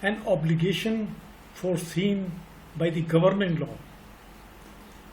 an obligation foreseen by the governing law.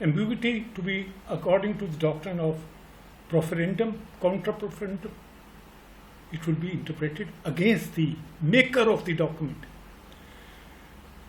ambiguity to be according to the doctrine of proferendum, contra proferendum, it will be interpreted against the maker of the document.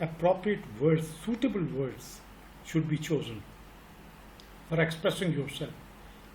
appropriate words, suitable words should be chosen for expressing yourself.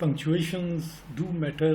punctuations do matter,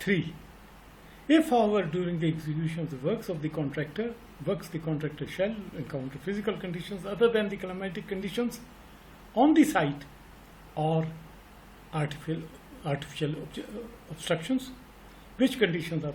3. If, however, during the execution of the works the contractor shall encounter physical conditions other than the climatic conditions on the site or artificial obstructions, which conditions are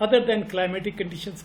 other than climatic conditions,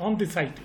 on the site.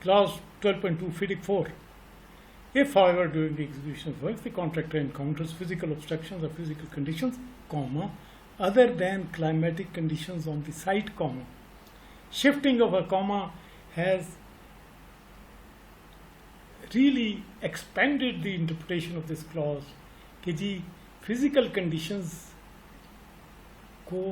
clause 12.2 FIDIC 4. If, however, during the execution of works, the contractor encounters physical obstructions or physical conditions, comma, other than climatic conditions on the site, comma. Shifting of a comma has really expanded the interpretation of this clause کہ جی physical conditions کو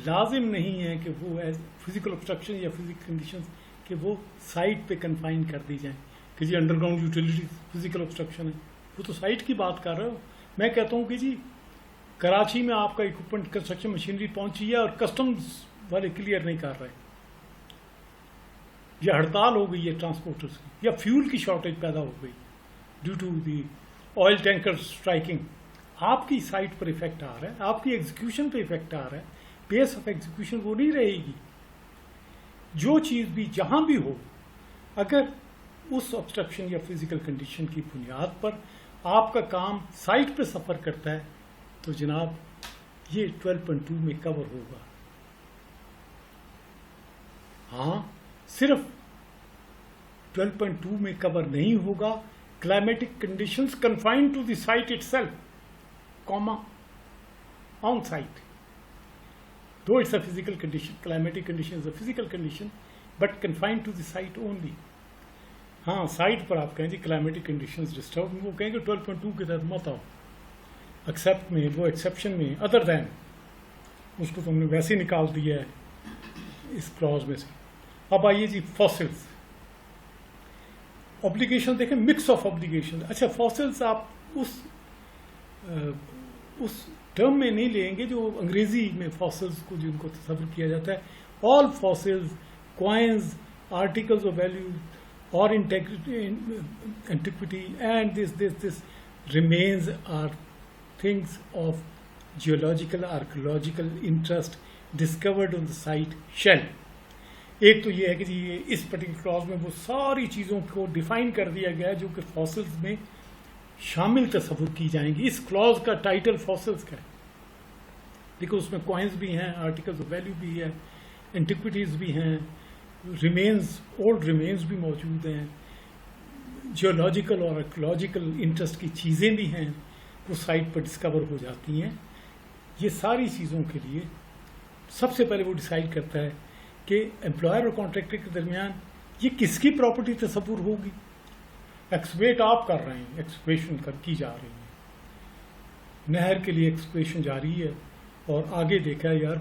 لازم نہیں ہے کہ وہ as physical obstruction یا physical conditions کہ وہ سائٹ پہ کنفائن کر دی جائیں کہ جی underground utilities physical obstruction ہے. وہ تو سائٹ کی بات کر رہے ہو. میں کہتا ہوں کہ جی کراچی میں آپ کا اکوپمنٹ کنسٹرکشن مشینری پہنچی ہے اور کسٹمز والے کلیئر نہیں کر رہے, یا ہڑتال ہو گئی ہے ٹرانسپورٹرز کی, یا فیول کی شارٹیج پیدا ہو گئی due to the oil tanker striking, آپ کی سائٹ پر افیکٹ آ رہا ہے, آپ کی ایگزیکیوشن پہ افیکٹ آ رہا ہے, پیس آف ایگزیکیوشن وہ نہیں رہے گی. جو چیز بھی جہاں بھی ہو, اگر اس obstruction یا فزیکل کنڈیشن کی بنیاد پر آپ کا کام سائٹ پہ سفر کرتا ہے تو جناب یہ 12.2 میں کور ہوگا. ہاں صرف 12.2 میں کور نہیں ہوگا climatic conditions confined to the site itself, comma, on site. Though it's a physical condition, climatic condition is a physical condition, but confined to the site only. ہاں سائٹ پر آپ کہیں جی کلائمیٹک کنڈیشنز ڈسٹرب, وہ کہیں گے 12.2 کے تحت مت آؤ, ایکسیپٹ میں وہ ایکسیپشن میں ادر دین اس کو تم نے ویسے ہی نکال دیا ہے اس کلاز میں سے. اب آئیے جی فاسلز اوبلیگیشن دیکھیں, مکس آف اوبلیگیشن. اچھا فاسلز آپ اس ٹرم میں نہیں لیں گے جو انگریزی میں فاسلز کو جن کو تصور کیا جاتا ہے. All fossils, coins, articles of value اور antiquity and this remains are things of geological archaeological interest discovered on the site shell. ایک تو یہ ہے کہ جی اس پرٹیکولر کلاز میں وہ ساری چیزوں کو ڈیفائن کر دیا گیا جو کہ فاسلز میں شامل تصور کی جائیں گی. اس کلاز کا ٹائٹل فاسلز کا ہے, دیکھو اس میں کوائنز بھی ہیں, آرٹیکلز آف ویلیو بھی ہے, اینٹیکوٹیز بھی ہیں, ریمینز, اولڈ ریمینز بھی موجود ہیں, جیولوجیکل اور آرکیولوجیکل انٹرسٹ کی چیزیں بھی ہیں, وہ سائٹ پر ڈسکور ہو جاتی ہیں. یہ ساری چیزوں کے لیے سب سے پہلے وہ ڈیسائیڈ کرتا ہے کہ امپلائر اور کانٹریکٹر کے درمیان یہ کس کی پراپرٹی تصور ہوگی. ایکسکویٹ آپ کر رہے ہیں, ایکسکویشن کی جا رہی ہے, نہر کے لیے ایکسکویشن جاری ہے, اور آگے دیکھا یار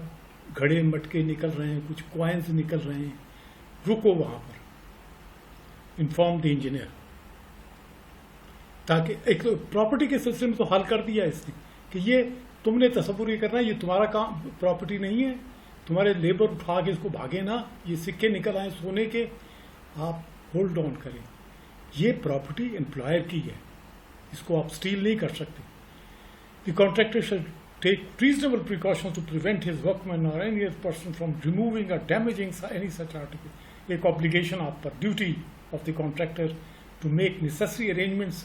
گھڑے مٹکے نکل رہے ہیں, کچھ کوائنز نکل رہے ہیں, رکو وہاں پر, انفارم دی انجینئر, تاکہ ایک پراپرٹی کے سلسلے میں تو حل کر دیا اس نے کہ یہ تم نے تصور یہ کرنا ہے یہ تمہارا کام پراپرٹی نہیں ہے, تمہارے لیبر اٹھا کے اس کو بھاگے نا, یہ سکے نکل آئے سونے کے, آپ ہولڈ آن کریں. یہ پراپرٹی امپلائر کی ہے, اس کو آپ اسٹیل نہیں کر سکتے. دی کانٹریکٹر شل take reasonable precautions to prevent his workman or any other person from removing or damaging any such article. ایک obligation آپ پر, duty of the contractor to make necessary arrangements